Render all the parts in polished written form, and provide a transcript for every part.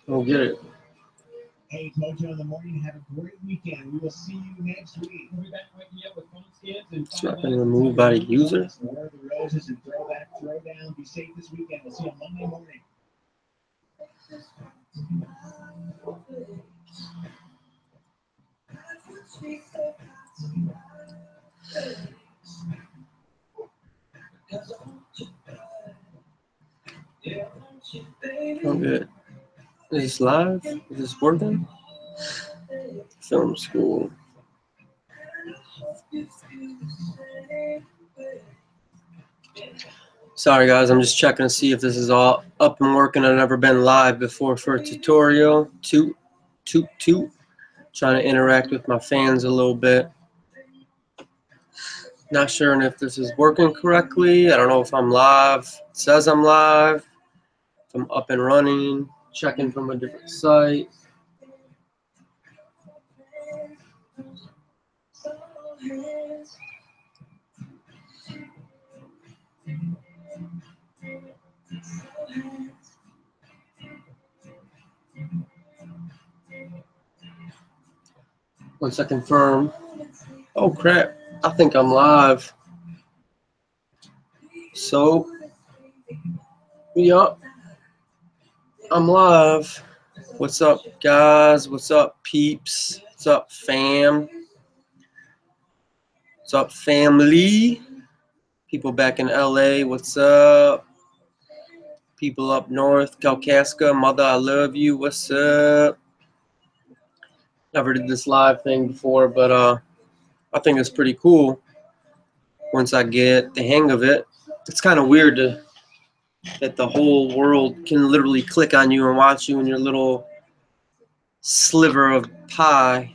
Go get it. Hey, Mojo in the morning. Have a great weekend. We will see you next week. We'll be back waking you up with phone scans and It's not going to remove by the user. More of the roses and throw down. Be safe this weekend. We'll see you on Monday morning. Okay. Is this live? Is this working? Film school. Sorry guys, I'm just checking to see if this is all up and working. I've never been live before for a tutorial. Toot. Trying to interact with my fans a little bit. Not sure if this is working correctly. I don't know if I'm live. It says I'm live. If I'm up and running. Checking from a different site. Once I confirm. Oh crap, I think I'm live. So, yup, I'm live. What's up, guys? What's up, peeps? What's up, fam? What's up, family? People back in LA, what's up? People up north, Kalkaska, mother, I love you. What's up? Never did this live thing before, but I think it's pretty cool once I get the hang of it. It's kind of weird that the whole world can literally click on you and watch you in your little sliver of pie.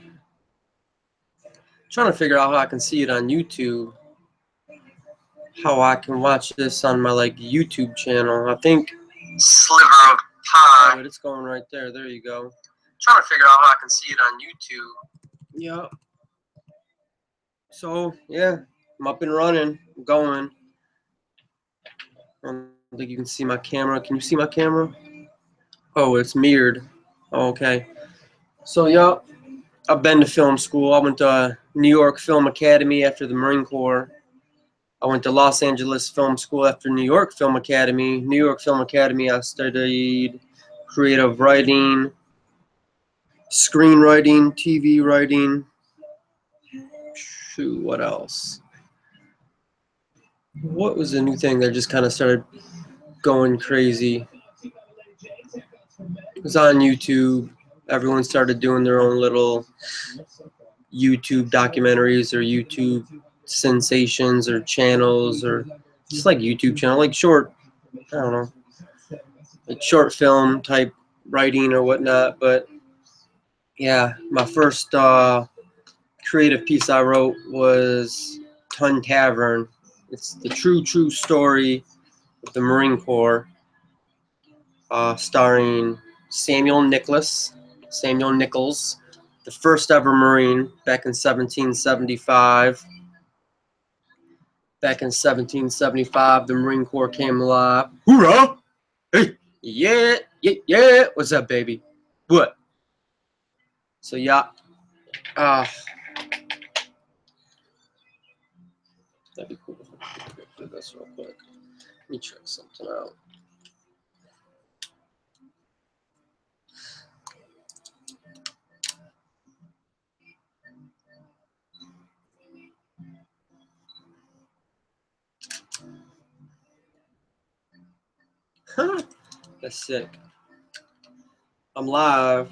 I'm trying to figure out how I can see it on YouTube. How I can watch this on my YouTube channel. I think sliver of pie. But it's going right there. There you go. I'm trying to figure out how I can see it on YouTube. Yeah. So yeah, I'm up and running. I'm going. I don't think you can see my camera. Can you see my camera? Oh, it's mirrored. Oh, okay. So yeah, I've been to film school. I went to New York Film Academy after the Marine Corps. I went to Los Angeles Film School after New York Film Academy. New York Film Academy, I studied creative writing, screenwriting, TV writing. Shoot, what else? What was the new thing that just kind of started going crazy? It was on YouTube. Everyone started doing their own little YouTube documentaries or YouTube sensations or channels or just like YouTube channel, like short, I don't know, like short film type writing or whatnot. But yeah, my first creative piece I wrote was Ton Tavern. It's the true story of the Marine Corps, starring Samuel Nichols, the first ever Marine back in 1775. Back in 1775, the Marine Corps came alive. Hoorah! Hey, yeah. What's up, baby? What? So yeah, that'd be cool if I could do this real quick. Let me check something out. That's sick. I'm live.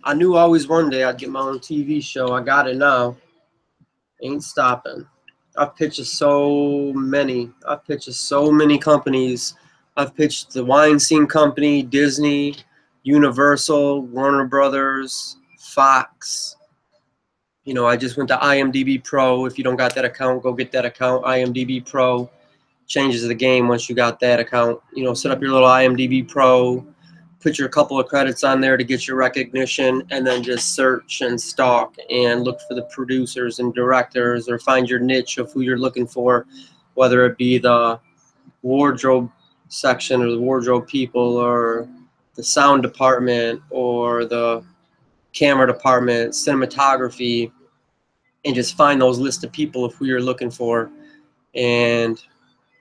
I knew always one day I'd get my own TV show. I got it now. Ain't stopping. I've pitched to so many. I've pitched to so many companies. I've pitched the Weinstein Company, Disney, Universal, Warner Brothers, Fox. You know, I just went to IMDb Pro. If you don't got that account, go get that account. IMDb Pro changes the game once you got that account. You know, set up your little IMDb Pro put your couple of credits on there to get your recognition, and then just search and stalk and look for the producers and directors, or find your niche of who you're looking for, whether it be the wardrobe section or the wardrobe people or the sound department or the camera department, cinematography, and just find those list of people of who you're looking for. And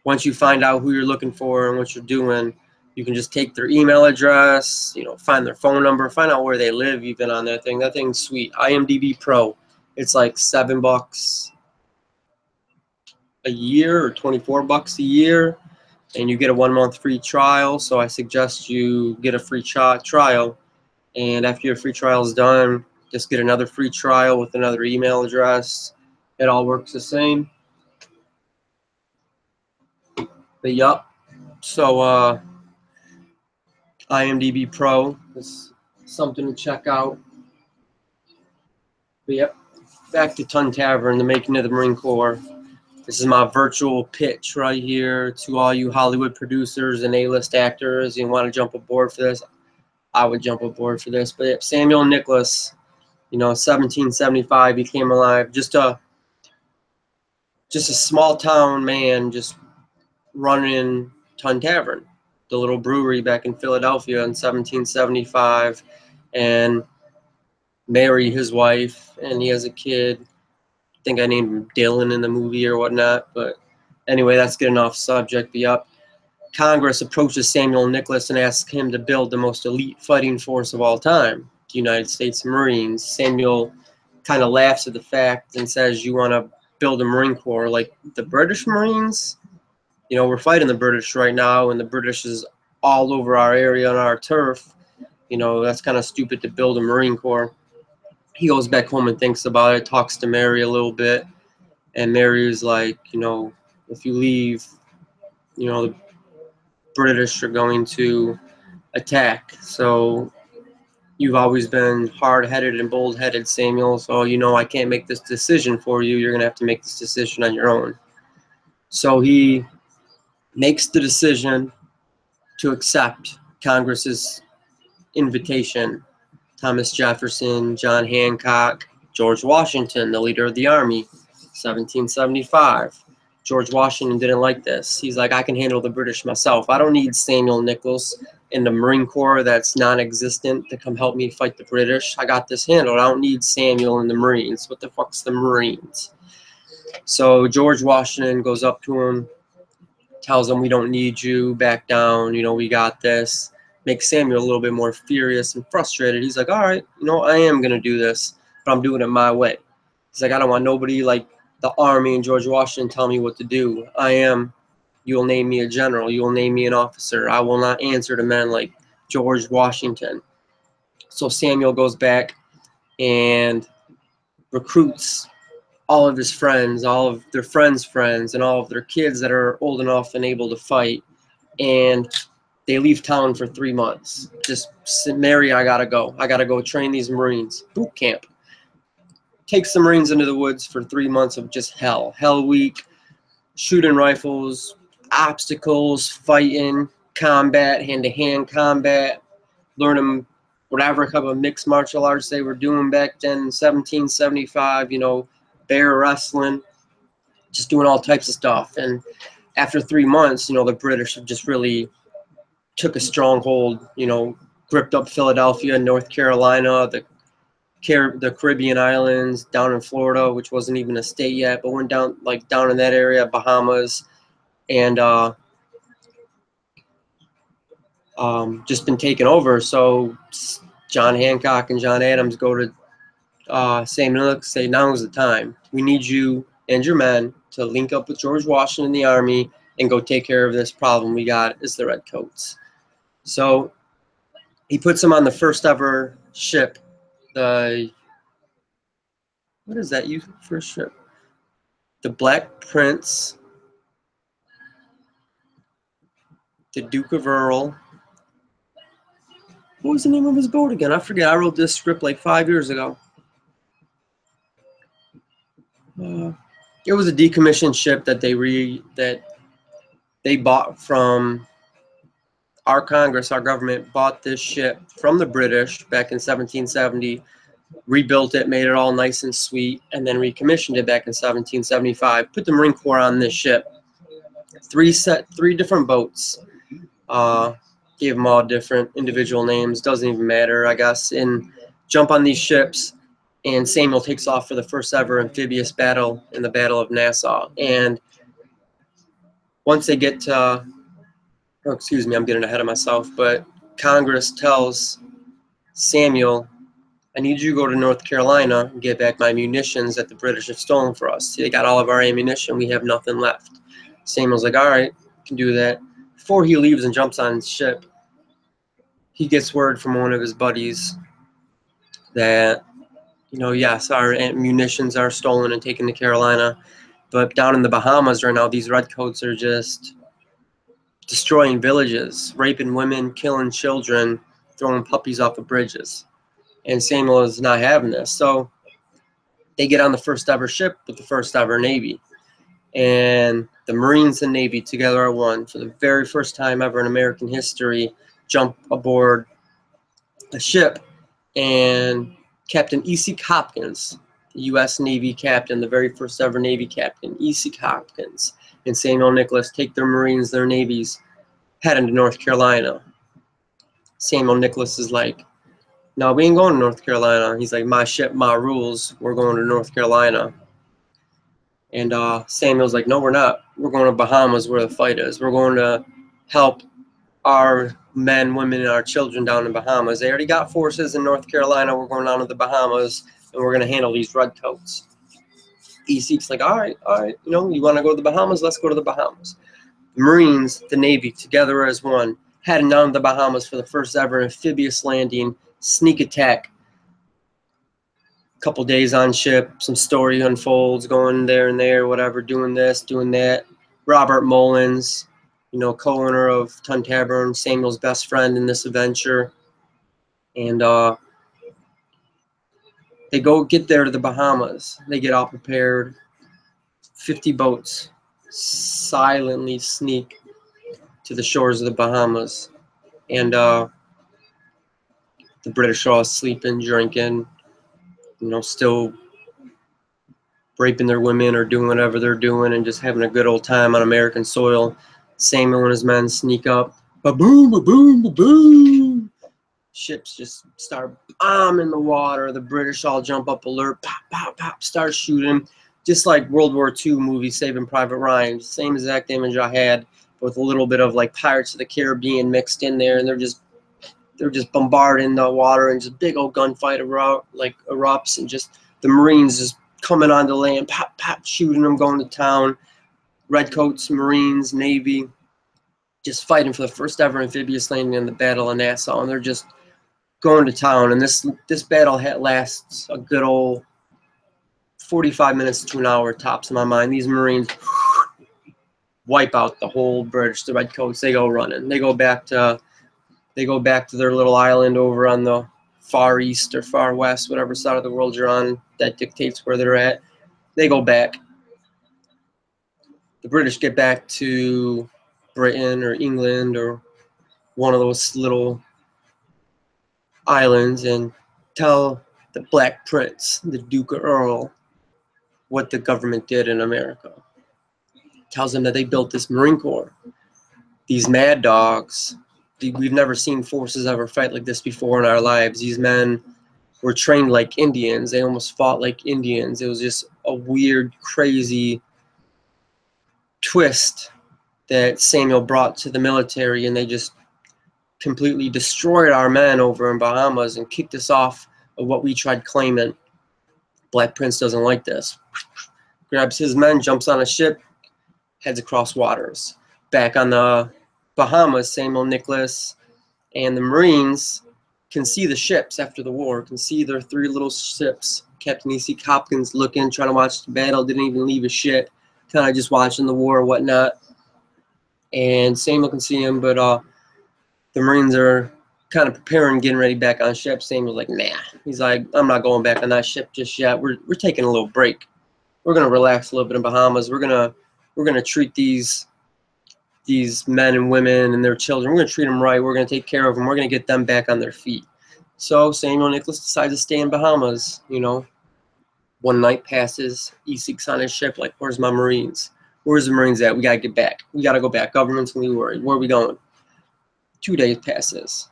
once you find out who you're looking for and what you're doing, you can just take their email address, find their phone number, find out where they live even on that thing. That thing's sweet. IMDb Pro. It's like $7 a year or $24 a year, and you get a 1 month free trial. So I suggest you get a free trial, and after your free trial is done, just get another free trial with another email address. It all works the same. But yup. So IMDb Pro is something to check out. But yep, back to Ton Tavern, the making of the Marine Corps. This is my virtual pitch right here to all you Hollywood producers and A-list actors. You want to jump aboard for this? I would jump aboard for this. But yep, Samuel Nicholas, 1775, he came alive. Just a small town man, just running Ton Tavern, the little brewery back in Philadelphia in 1775, and marry his wife, and he has a kid. I think I named him Dylan in the movie or whatnot, but anyway, that's getting off subject. But yep, Congress approaches Samuel Nicholas and asks him to build the most elite fighting force of all time, the United States Marines. Samuel kind of laughs at the fact and says, "You want to build a Marine Corps like the British Marines? We're fighting the British right now, and the British is all over our area on our turf. That's kind of stupid to build a Marine Corps." He goes back home and thinks about it, talks to Mary a little bit, and Mary's like, if you leave, the British are going to attack. So you've always been hard-headed and bold-headed, Samuel, so I can't make this decision for you. You're going to have to make this decision on your own. So he makes the decision to accept Congress's invitation. Thomas Jefferson, John Hancock, George Washington, the leader of the Army, 1775. George Washington didn't like this. He's like, I can handle the British myself. I don't need Samuel Nicholas in the Marine Corps that's non-existent to come help me fight the British. I got this handled. I don't need Samuel in the Marines. What the fuck's the Marines? So George Washington goes up to him, tells him, we don't need you, back down, we got this. Makes Samuel a little bit more furious and frustrated. He's like, all right, I am going to do this, but I'm doing it my way. He's like, I don't want nobody like the Army and George Washington telling me what to do. You'll name me a general. You'll name me an officer. I will not answer to men like George Washington. So Samuel goes back and recruits all of his friends, all of their friends' friends, and all of their kids that are old enough and able to fight. And they leave town for 3 months. Just, Mary, I gotta go. I gotta go train these Marines. Boot camp. Takes the Marines into the woods for 3 months of just hell. Hell week, shooting rifles, obstacles, fighting, combat, hand-to-hand combat, learning whatever kind of mixed martial arts they were doing back then in 1775, bear wrestling, just doing all types of stuff. And after 3 months, the British have just really took a stronghold, gripped up Philadelphia, North Carolina, the Caribbean islands, down in Florida, which wasn't even a state yet, but went down in that area, Bahamas, and just been taken over. So John Hancock and John Adams go to Samuel, say, now's the time. We need you and your men to link up with George Washington and the Army and go take care of this problem we got is the Redcoats. So he puts them on the first ever ship. What is that first ship? The Black Prince, the Duke of Earl. What was the name of his boat again? I forget. I wrote this script like 5 years ago. It was a decommissioned ship that they bought from our Congress, our government bought this ship from the British back in 1770, rebuilt it, made it all nice and sweet, and then recommissioned it back in 1775. Put the Marine Corps on this ship. Three different boats. Gave them all different individual names. Doesn't even matter, I guess. And jump on these ships, and Samuel takes off for the first ever amphibious battle in the Battle of Nassau. And once they get to, oh, excuse me, I'm getting ahead of myself, but Congress tells Samuel, I need you to go to North Carolina and get back my munitions that the British have stolen for us. See, they got all of our ammunition. We have nothing left. Samuel's like, all right, can do that. Before he leaves and jumps on his ship, he gets word from one of his buddies that, you know, yes, our munitions are stolen and taken to Carolina, but down in the Bahamas right now, these redcoats are just destroying villages, raping women, killing children, throwing puppies off of bridges. And Samuel is not having this. So they get on the first ever ship with the first ever Navy. And the Marines and Navy together are one. For the very first time ever in American history, jump aboard a ship. And Captain E.C. Hopkins, the U.S. Navy captain, the very first ever Navy captain, E.C. Hopkins, and Samuel Nicholas take their Marines, their Navies, heading to North Carolina. Samuel Nicholas is like, no, we ain't going to North Carolina. He's like, my ship, my rules. We're going to North Carolina. And Samuel's like, no, we're not. We're going to Bahamas where the fight is. We're going to help our men, women, and our children down in Bahamas. They already got forces in North Carolina. We're going down to the Bahamas, and we're going to handle these redcoats. E.C.'s like, all right, you know, you want to go to the Bahamas? Let's go to the Bahamas. The Marines, the Navy, together as one, heading down to the Bahamas for the first ever amphibious landing, sneak attack. Couple days on ship, some story unfolds, going there and there, whatever, doing this, doing that. Robert Mullins, you know, co-owner of Tun Tavern, Samuel's best friend in this adventure. And they go get there to the Bahamas. They get all prepared. 50 boats silently sneak to the shores of the Bahamas. And the British are all sleeping, drinking, you know, still raping their women or doing whatever they're doing and just having a good old time on American soil. Samuel and his men sneak up. Ba-boom, ba-boom, ba-boom. Ships just start bombing the water. The British all jump up alert. Pop, pop, pop, start shooting. Just like World War II movie Saving Private Ryan. Same exact image I had, with a little bit of like Pirates of the Caribbean mixed in there. And they're just bombarding the water, and just big old gunfight erupts, and just the Marines just coming onto land, pop, pop, shooting them, going to town. Redcoats, Marines, Navy, just fighting for the first ever amphibious landing in the Battle of Nassau, and they're just going to town. And this battle lasts a good old 45 minutes to an hour tops in my mind. These Marines wipe out the whole British. The Redcoats, they go running. They go back to their little island over on the far east or far west, whatever side of the world you're on, that dictates where they're at. They go back. The British get back to Britain or England or one of those little islands and tell the Black Prince, the Duke of Earl, what the government did in America. Tells them that they built this Marine Corps. These mad dogs. We've never seen forces ever fight like this before in our lives. These men were trained like Indians. They almost fought like Indians. It was just a weird, crazy twist that Samuel brought to the military, and they just completely destroyed our men over in Bahamas and kicked us off of what we tried claiming. Black Prince doesn't like this. Grabs his men, jumps on a ship, heads across waters. Back on the Bahamas, Samuel Nicholas and the Marines can see the ships after the war, can see their three little ships. Captain E.C. Hopkins looking, trying to watch the battle, didn't even leave a shit, kind of just watching the war and whatnot. And Samuel can see him, but the Marines are kind of preparing, getting ready back on ship. Samuel's like, nah. He's like, I'm not going back on that ship just yet. We're taking a little break. We're gonna relax a little bit in Bahamas. We're gonna treat these these men and women and their children. We're going to treat them right. We're going to take care of them. We're going to get them back on their feet. So Samuel Nicholas decides to stay in Bahamas. You know, one night passes. He seeks on his ship like, where's my Marines? Where's the Marines at? We got to get back. We got to go back. Government's going to be worried. Where are we going? 2 days passes.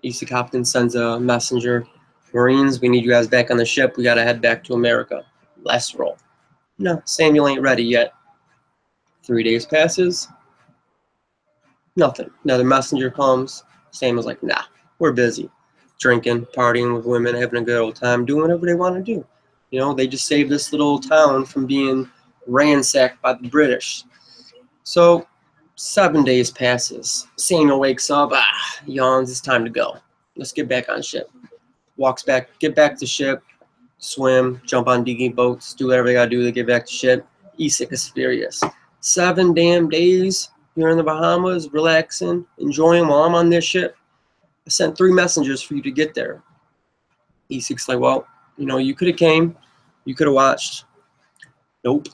Issa Captain sends a messenger. Marines, we need you guys back on the ship. We got to head back to America. Let's roll. No, Samuel ain't ready yet. 3 days passes. Nothing. Another messenger comes. Samuel's like, nah, we're busy. Drinking, partying with women, having a good old time, doing whatever they want to do. You know, they just saved this little town from being ransacked by the British. So 7 days passes. Samuel wakes up, yawns, it's time to go. Let's get back on ship. Walks back, get back to ship, swim, jump on dinghy boats, do whatever they gotta do to get back to ship. Isak is furious. 7 damn days here in the Bahamas, relaxing, enjoying while I'm on this ship. I sent 3 messengers for you to get there. Isak's like, well, you know, you could have came, you could have watched. Nope.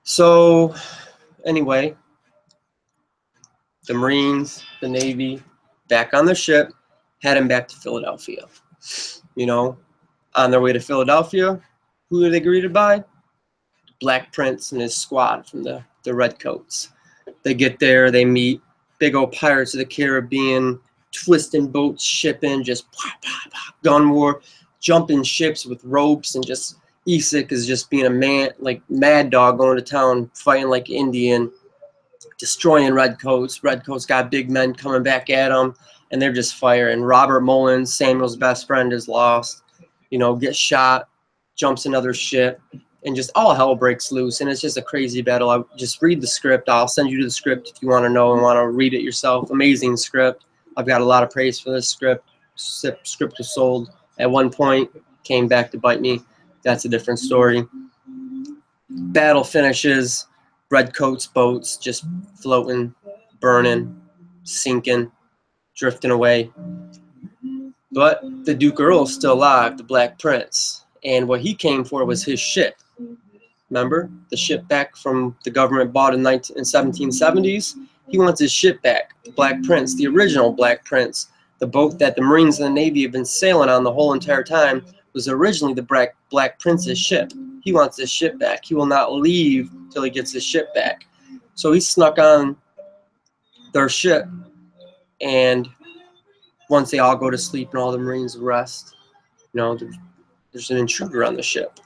So anyway, the Marines, the Navy, back on the ship, heading back to Philadelphia. You know, on their way to Philadelphia, who are they greeted by? Black Prince and his squad from the Redcoats. They get there, they meet big old Pirates of the Caribbean, twisting boats, shipping, just pop, pop, pop, gun war, jumping ships with ropes, and just Isak is just being a man, like mad dog, going to town, fighting like Indian, destroying Redcoats. Redcoats got big men coming back at them, and they're just firing. Robert Mullins, Samuel's best friend, is lost. You know, gets shot, jumps another ship, and just all hell breaks loose, and it's just a crazy battle. I just read the script. I'll send you to the script if you want to know and want to read it yourself. Amazing script. I've got a lot of praise for this script. Script was sold at one point, came back to bite me. That's a different story. Battle finishes. Redcoats boats just floating, burning, sinking, drifting away. But the Duke Earl's still alive, the Black Prince. And what he came for was his ship. Remember? The ship back from the government bought in 1770s? He wants his ship back, the Black Prince, the original Black Prince. The boat that the Marines and the Navy have been sailing on the whole entire time was originally the Black Prince's ship. He wants his ship back. He will not leave till he gets his ship back. So he snuck on their ship, and once they all go to sleep and all the Marines rest, you know, there's an intruder on the ship.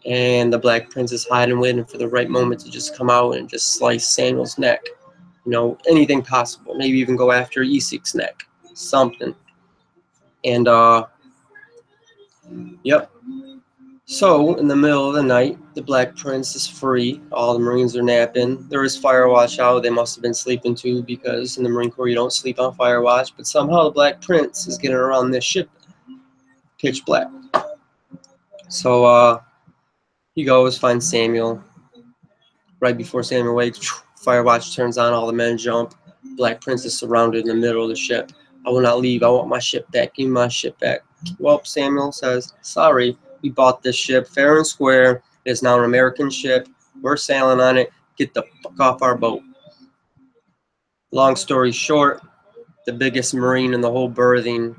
And the Black Prince is hiding, waiting for the right moment to just come out and just slice Samuel's neck. You know, anything possible. Maybe even go after Isak's neck. Something. And, yep. So, in the middle of the night, the Black Prince is free. All the Marines are napping. There is fire watch out. They must have been sleeping too, because in the Marine Corps you don't sleep on fire watch. But somehow the Black Prince is getting around this ship. Pitch black. So, he goes, finds Samuel. Right before Samuel wakes, fire watch turns on, all the men jump. Black Prince is surrounded in the middle of the ship. I will not leave. I want my ship back. Give me my ship back. Well, Samuel says, sorry, we bought this ship fair and square. It is now an American ship. We're sailing on it. Get the fuck off our boat. Long story short, the biggest Marine in the whole berthing,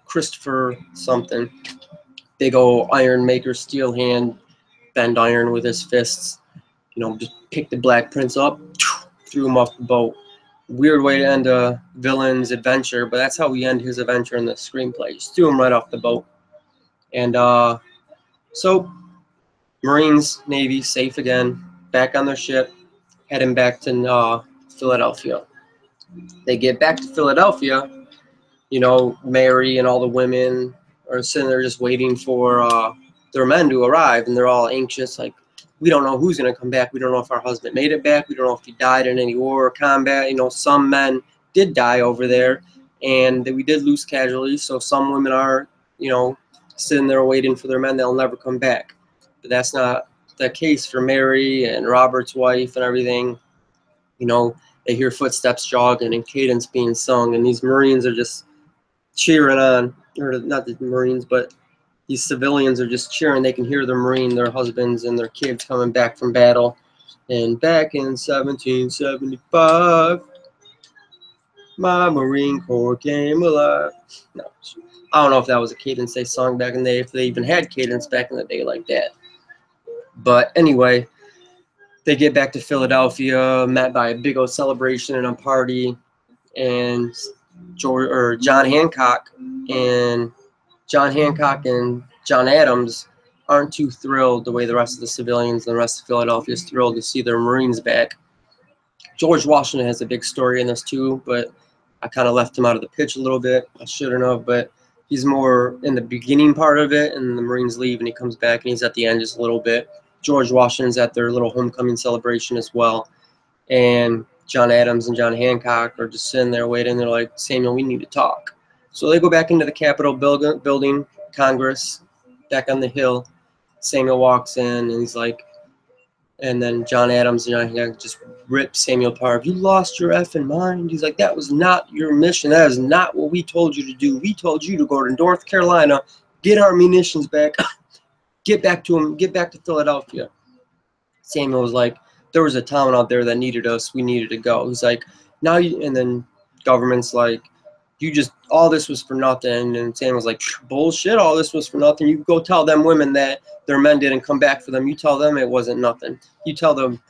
Christopher something. Big old iron maker, steel hand, bend iron with his fists. You know, just picked the Black Prince up, threw him off the boat. Weird way to end a villain's adventure, but that's how we end his adventure in the screenplay. Just threw him right off the boat. And so, Marines, Navy, safe again, back on their ship, heading back to Philadelphia. They get back to Philadelphia, you know, Mary and all the women are sitting there just waiting for their men to arrive, and they're all anxious, like, we don't know who's going to come back. We don't know if our husband made it back. We don't know if he died in any war or combat. You know, some men did die over there, and we did lose casualties, so some women are, you know, sitting there waiting for their men. They'll never come back. But that's not the case for Mary and Robert's wife and everything. You know, they hear footsteps jogging and cadence being sung, and these Marines are just cheering on, or not the Marines, but these civilians are just cheering. They can hear their Marine, their husbands, and their kids coming back from battle. And back in 1775, my Marine Corps came alive. No, I don't know if that was a Cadence Day song back in the day, if they even had Cadence back in the day like that. But anyway, they get back to Philadelphia, met by a big old celebration and a party, and John Hancock and John Adams aren't too thrilled the way the rest of the civilians and the rest of Philadelphia is thrilled to see their Marines back. George Washington has a big story in this too, but I kind of left him out of the pitch a little bit. I shouldn't have, but he's more in the beginning part of it, and the Marines leave, and he comes back, and he's at the end just a little bit. George Washington's at their little homecoming celebration as well, and John Adams and John Hancock are just sitting there waiting. They're like, Samuel, we need to talk. So they go back into the Capitol building, Congress, back on the hill. Samuel walks in, and he's like, and then John Adams and John Hancock just rip Samuel apart. You lost your effing mind. He's like, that was not your mission. That is not what we told you to do. We told you to go to North Carolina, get our munitions back, get back to them, get back to Philadelphia. Samuel was like, there was a town out there that needed us. We needed to go. He's like, now you, and then government's like, you just, all this was for nothing. And Samuel's like, bullshit, all this was for nothing. You go tell them women that their men didn't come back for them. You tell them it wasn't nothing. You tell them,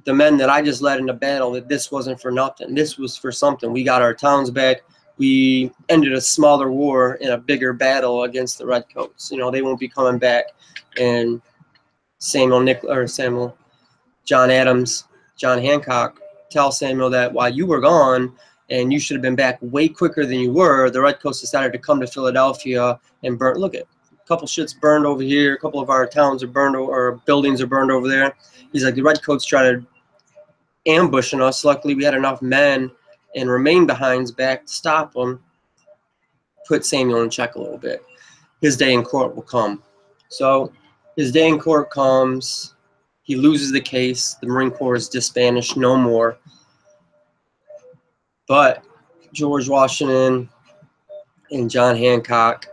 the men that I just led into battle, that this wasn't for nothing. This was for something. We got our towns back. We ended a smaller war in a bigger battle against the Redcoats. You know, they won't be coming back. And John Adams, John Hancock tell Samuel that while you were gone, and you should have been back way quicker than you were, the Redcoats decided to come to Philadelphia and burn. Look at, a couple shits burned over here. A couple of our towns are burned, or buildings are burned over there. He's like, the Redcoats tried ambushing us. Luckily, we had enough men and remain behinds back to stop them. Put Samuel in check a little bit. His day in court will come. So his day in court comes. He loses the case. The Marine Corps is disbanded, no more. But George Washington and John Hancock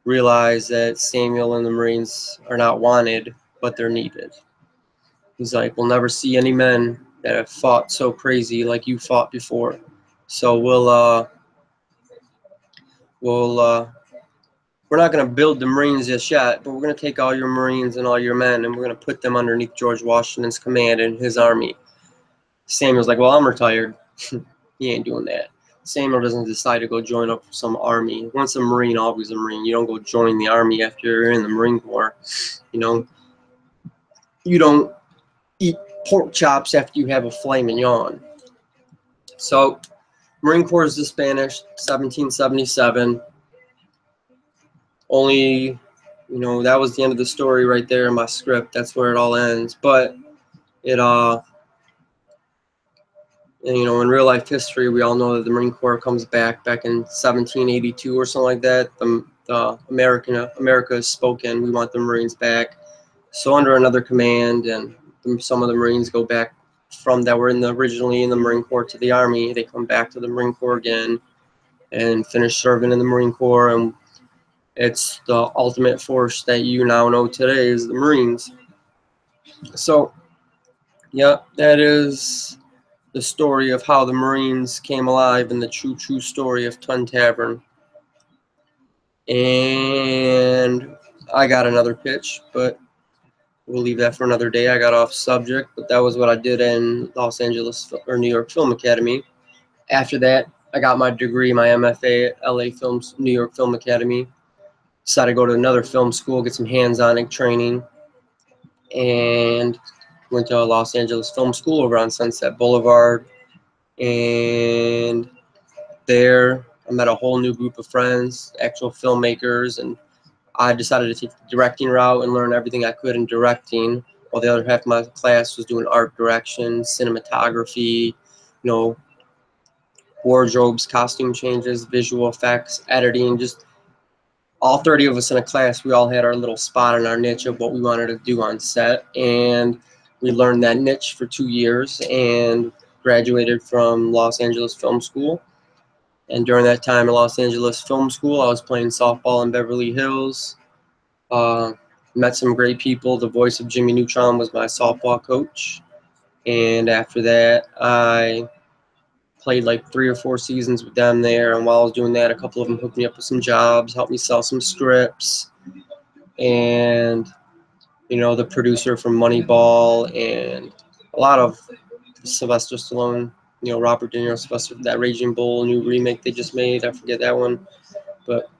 realize that Samuel and the Marines are not wanted, but they're needed. He's like, we'll never see any men that have fought so crazy like you fought before. So we're not going to build the Marines just yet, but we're going to take all your Marines and all your men, and we're going to put them underneath George Washington's command and his army. Samuel's like, well, I'm retired. He ain't doing that. Samuel doesn't decide to go join up for some army. Once a Marine, always a Marine. You don't go join the army after you're in the Marine Corps. You know, you don't eat pork chops after you have a filet mignon. So, Marine Corps is disbanded, 1777. Only, you know, that was the end of the story right there in my script. That's where it all ends. But it, and, you know, in real life history, we all know that the Marine Corps comes back in 1782 or something like that. America has spoken. We want the Marines back. So under another command, and some of the Marines go back from that were originally in the Marine Corps to the Army. They come back to the Marine Corps again and finish serving in the Marine Corps. And it's the ultimate force that you now know today is the Marines. So, yeah, that is the story of how the Marines came alive and the true story of Tun Tavern. And I got another pitch, but we'll leave that for another day. I got off subject, but that was what I did in Los Angeles or New York Film Academy. After that, I got my degree, my MFA at LA Films, New York Film Academy. Decided to go to another film school, get some hands-on training, and went to Los Angeles Film School over on Sunset Boulevard. And there I met a whole new group of friends, actual filmmakers, and I decided to take the directing route and learn everything I could in directing, while the other half of my class was doing art direction, cinematography, you know, wardrobes, costume changes, visual effects, editing. Just all 30 of us in a class, we all had our little spot in our niche of what we wanted to do on set, and we learned that niche for 2 years and graduated from Los Angeles Film School. And during that time in Los Angeles Film School, I was playing softball in Beverly Hills, Met some great people. The voice of Jimmy Neutron was my softball coach. And after that, I played like 3 or 4 seasons with them there. And while I was doing that, a couple of them hooked me up with some jobs, helped me sell some scripts. And, you know, the producer from Moneyball and a lot of Sylvester Stallone, you know, Robert De Niro, Sylvester, that Raging Bull new remake they just made. I forget that one. But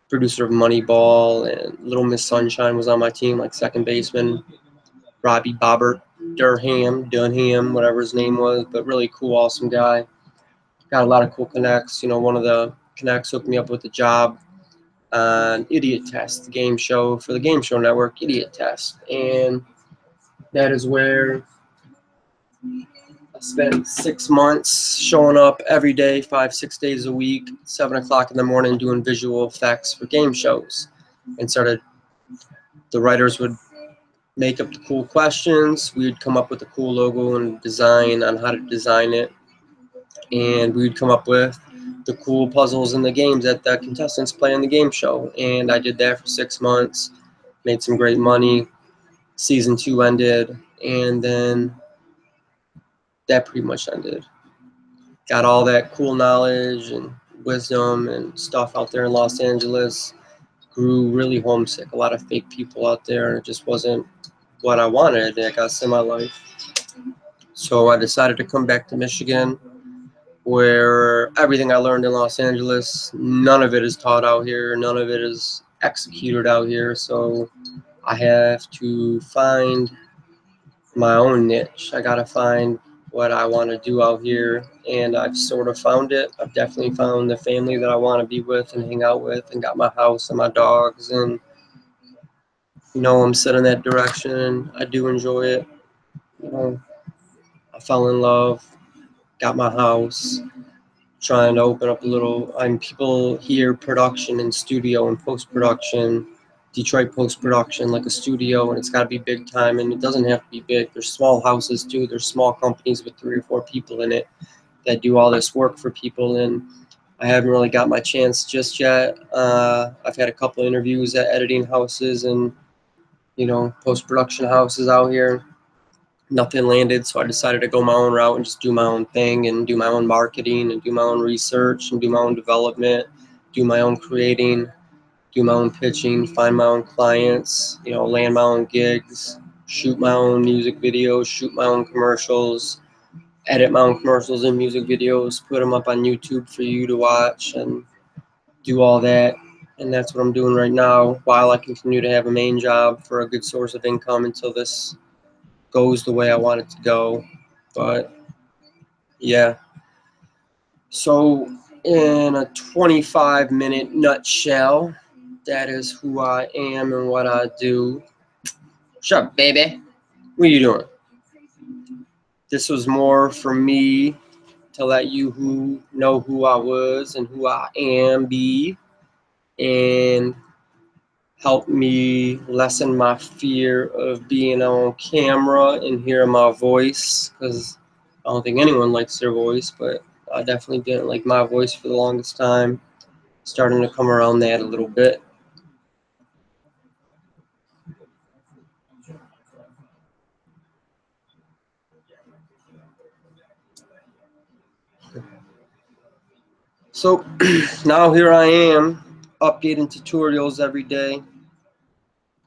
producer of Moneyball and Little Miss Sunshine was on my team, like second baseman. Robbie Bobbert Dunham, whatever his name was, but really cool, awesome guy. Got a lot of cool connects. You know, one of the connects hooked me up with a job on Idiot Test, the game show for the Game Show Network, Idiot Test. And that is where I spent 6 months showing up every day, 5-6 days a week, 7 o'clock in the morning, doing visual effects for game shows. And the writers would make up the cool questions. We'd come up with a cool logo and design on how to design it. And we'd come up with the cool puzzles and the games that the contestants play in the game show. And I did that for 6 months, made some great money. Season 2 ended, and then that pretty much ended. Got all that cool knowledge and wisdom and stuff out there in Los Angeles. Grew really homesick. A lot of fake people out there, and it just wasn't what I wanted, I guess, in my life. So I decided to come back to Michigan, where everything I learned in Los Angeles, none of it is taught out here, none of it is executed out here. So I have to find my own niche. I got to find what I want to do out here, and I've sort of found it. I've definitely found the family that I want to be with and hang out with, and got my house and my dogs, and you know, I'm set in that direction, and I do enjoy it. You know, I fell in love, got my house, trying to open up a little. People hear production and studio and post-production, Detroit post-production, like a studio, and it's got to be big time, and it doesn't have to be big. There's small houses too. There's small companies with 3 or 4 people in it that do all this work for people, and I haven't really got my chance just yet. I've had a couple interviews at editing houses and, you know, post-production houses out here. Nothing landed, so I decided to go my own route and just do my own thing and do my own marketing and do my own research and do my own development, do my own creating, do my own pitching, find my own clients, you know, land my own gigs, shoot my own music videos, shoot my own commercials, edit my own commercials and music videos, put them up on YouTube for you to watch, and do all that. And that's what I'm doing right now while I continue to have a main job for a good source of income until this goes the way I want it to go. But yeah, so in a 25-minute nutshell, that is who I am and what I do. Shut up, baby. What are you doing? This was more for me to let you who know who I was and who I am be, and help me lessen my fear of being on camera and hearing my voice, because I don't think anyone likes their voice, but I definitely didn't like my voice for the longest time. Starting to come around that a little bit. So now here I am, updating tutorials every day.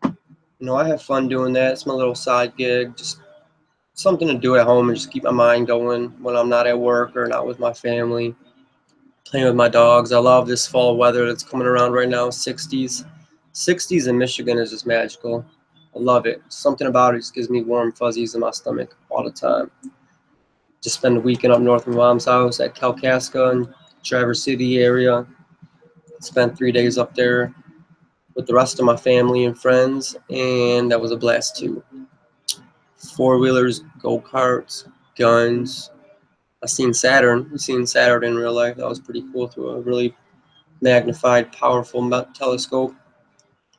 You know, I have fun doing that. It's my little side gig, just something to do at home and just keep my mind going when I'm not at work or not with my family. Playing with my dogs. I love this fall weather that's coming around right now, 60s. 60s in Michigan is just magical. I love it. Something about it just gives me warm fuzzies in my stomach all the time. Just spend a weekend up north of my mom's house at Kalkaska in Traverse City area. Spent 3 days up there with the rest of my family and friends, and that was a blast too. 4-wheelers, go-karts, guns. I seen Saturn. We seen Saturn in real life. That was pretty cool through a really magnified, powerful telescope.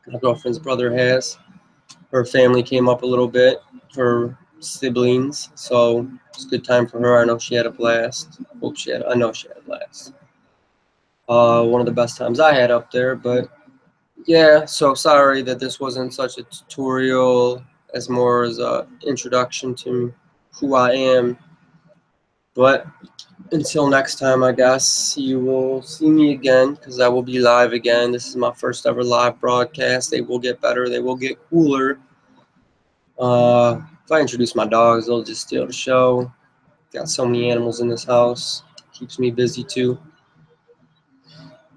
My girlfriend's brother has. Her family came up a little bit, her siblings, so it's a good time for her. I know she had a blast. I know she had a blast. One of the best times I had up there, but yeah, so sorry that this wasn't such a tutorial as more as a introduction to who I am. But until next time, I guess you will see me again because I will be live again. This is my first ever live broadcast. They will get better. They will get cooler. If I introduce my dogs, they'll just steal the show. Got so many animals in this house. Keeps me busy too.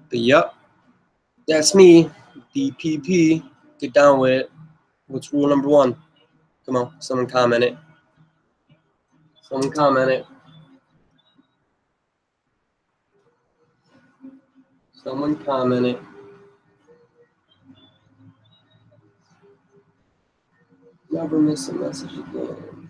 But yep, that's me. DPP. Get down with it. What's rule number 1? Come on, someone comment it. Someone comment it. Someone comment it. Never miss a message again.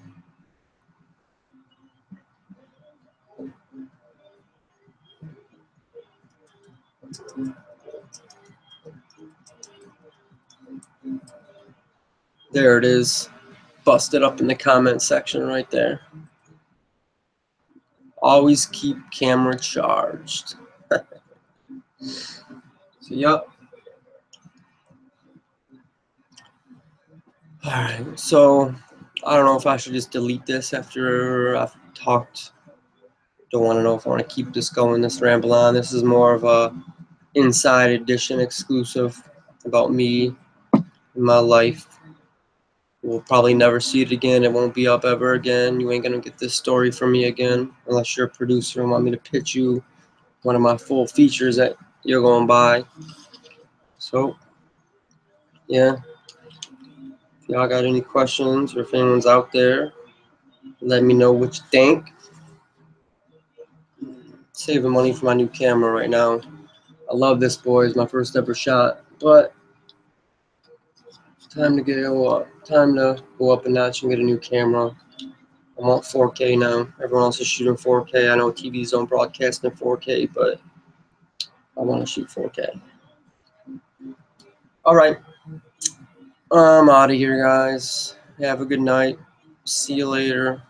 There it is. Busted up in the comment section right there. Always keep camera charged. So, yep. Alright, so I don't know if I should just delete this after I've talked. Don't want to know if I want to keep this going, this ramble on. This is more of a inside edition exclusive about me and my life. We'll probably never see it again. It won't be up ever again. You ain't gonna get this story from me again unless you're a producer and want me to pitch you one of my full features that you're going to buy. So, yeah. If y'all got any questions or if anyone's out there, let me know what you think. Saving money for my new camera right now. I love this, boys. My first ever shot, but time to go up a notch and get a new camera. I want 4K now. Everyone else is shooting 4K. I know TVs don't broadcast in 4K, but I want to shoot 4K. All right. I'm out of here, guys. Have a good night. See you later.